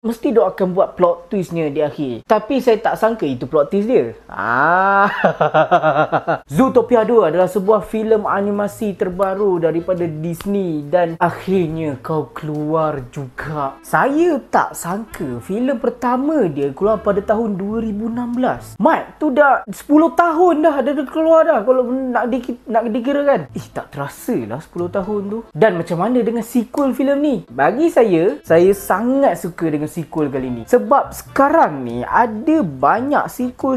Mesti dia akan buat plot twistnya di akhir. Tapi saya tak sangka itu plot twist dia. Zootopia 2 adalah sebuah filem animasi terbaru daripada Disney dan akhirnya kau keluar juga. Saya tak sangka filem pertama dia keluar pada tahun 2016. Mat, tu dah 10 tahun dah keluar dah kalau nak dikira kan. Tak terasa lah 10 tahun tu. Dan macam mana dengan sequel filem ni? Bagi saya sangat suka dengan sequel kali ni. Sebab sekarang ni ada banyak sequel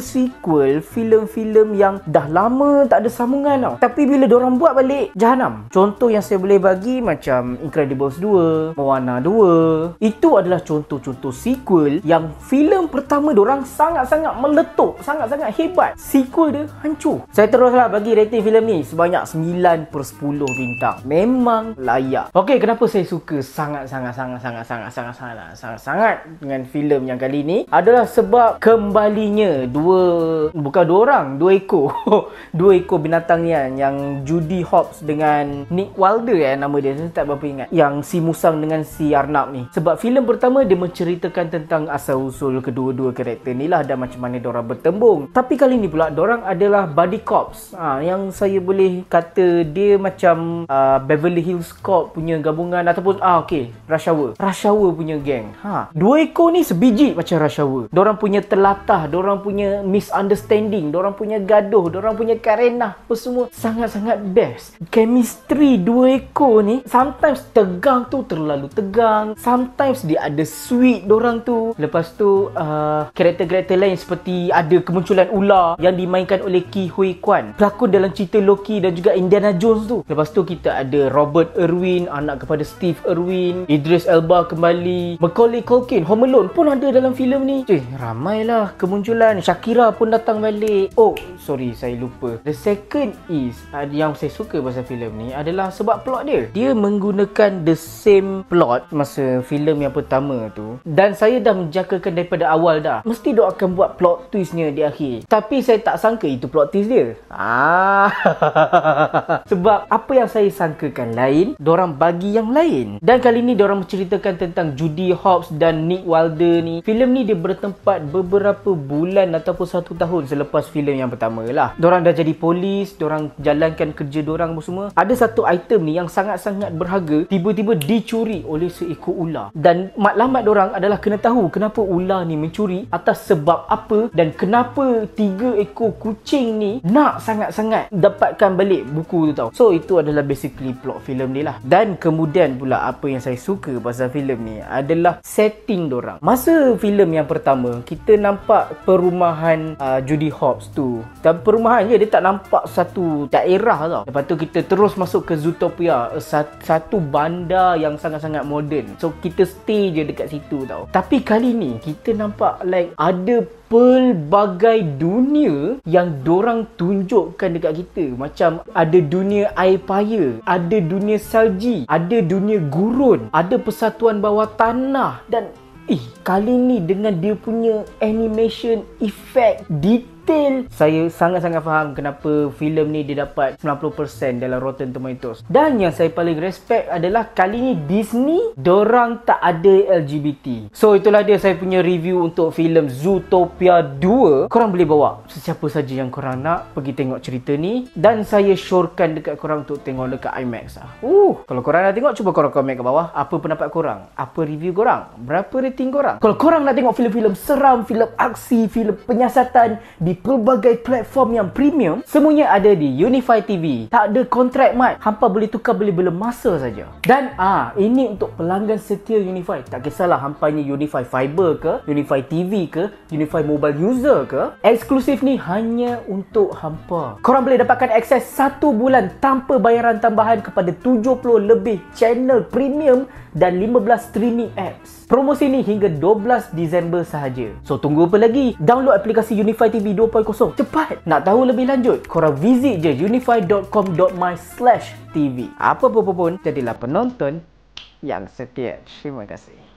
filem-filem yang dah lama tak ada sambungan tau. Tapi bila diorang buat balik, jahanam. Contoh yang saya boleh bagi macam Incredibles 2, Moana 2. Itu adalah contoh-contoh sequel yang filem pertama diorang sangat-sangat meletup, sangat-sangat hebat. Sequel dia hancur. Saya teruslah bagi rating filem ni sebanyak 9/10 bintang. Memang layak. Okey, kenapa saya suka sangat-sangat dengan filem yang kali ni adalah sebab kembalinya dua ekor dua ekor binatang ni kan, yang Judy Hopps dengan Nick Wilder nama dia, saya tak berapa ingat, yang si musang dengan si Arnab ni. Sebab filem pertama dia menceritakan tentang asal usul kedua-dua karakter ni lah dan macam mana diorang bertembung. Tapi kali ni pula diorang adalah buddy cops, yang saya boleh kata dia macam Beverly Hills Cop punya gabungan ataupun Rush Hour punya geng. Dua ekor ni sebiji macam Rush Hour. Diorang punya telatah, diorang punya misunderstanding, diorang punya gaduh, diorang punya karenah, apa semua sangat-sangat best. Chemistry dua ekor ni sometimes tegang tu terlalu tegang, sometimes dia ada sweet diorang tu. Lepas tu karakter-karakter lain seperti ada kemunculan ular yang dimainkan oleh Ke Huy Quan, pelakon dalam cerita Loki dan juga Indiana Jones tu. Lepas tu kita ada Robert Irwin, anak kepada Steve Irwin, Idris Elba kembali, Macaulay Culkin, Home Alone pun ada dalam filem ni. Ramailah kemunculan. Shakira pun datang balik. Saya lupa. The second is yang saya suka pasal filem ni adalah sebab plot dia. Dia menggunakan the same plot masa filem yang pertama tu. Dan saya dah menjangkakan daripada awal dah. Mesti dia akan buat plot twistnya di akhir. Tapi saya tak sangka itu plot twist dia. Sebab apa yang saya sangkakan lain, diorang bagi yang lain. Dan kali ni diorang menceritakan tentang Judy Hopps dan Nick Wilder ni. Filem ni dia bertempat beberapa bulan ataupun 1 tahun selepas filem yang pertama lah. Diorang dah jadi polis, diorang jalankan kerja diorang semua. Ada satu item ni yang sangat-sangat berharga tiba-tiba dicuri oleh seekor ular. Dan matlamat diorang adalah kena tahu kenapa ular ni mencuri, atas sebab apa, dan kenapa 3 ekor kucing ni nak sangat-sangat dapatkan balik buku tu tau. So itu adalah basically plot filem ni lah. Dan kemudian pula apa yang saya suka pasal filem ni adalah setting diorang. Masa filem yang pertama kita nampak perumahan Judy Hopps tu, dan perumahan je, dia tak nampak satu daerah tau. Lepas tu kita terus masuk ke Zootopia, satu bandar yang sangat-sangat moden. So kita stay je dekat situ tau. Tapi kali ni kita nampak like ada pelbagai dunia yang dorang tunjukkan dekat kita. Macam ada dunia air paya, ada dunia salji, ada dunia gurun, ada persatuan bawah tanah. Dan kali ni dengan dia punya animation, effect, detail, saya sangat-sangat faham kenapa filem ni dia dapat 90% dalam Rotten Tomatoes. Dan yang saya paling respect adalah kali ni Disney dorang tak ada LGBT. So itulah dia saya punya review untuk filem Zootopia 2. Korang boleh bawa sesiapa saja yang korang nak pergi tengok cerita ni, dan saya syorkan dekat korang untuk tengok dekat IMAX lah. Kalau korang nak tengok, cuba korang komen kat bawah apa pendapat korang, apa review korang, berapa rating korang. Kalau korang nak tengok filem-filem seram, filem aksi, filem penyiasatan di pelbagai platform yang premium, semuanya ada di Unify TV. Tak ada kontrak mat, hampa boleh tukar bila-bila masa saja. Dan ini untuk pelanggan setia Unify. Tak kisahlah hampanya Unify Fiber ke, Unify TV ke, Unify Mobile User ke, eksklusif ni hanya untuk hampa. Korang boleh dapatkan akses 1 bulan tanpa bayaran tambahan kepada 70 lebih channel premium dan 15 streaming apps. Promosi ni hingga 12 Disember sahaja. So tunggu apa lagi? Download aplikasi Unify TV 2.0 cepat. Nak tahu lebih lanjut, korang visit je unify.com.my/tv. Apa-apa pun, jadilah penonton yang setia. Terima kasih.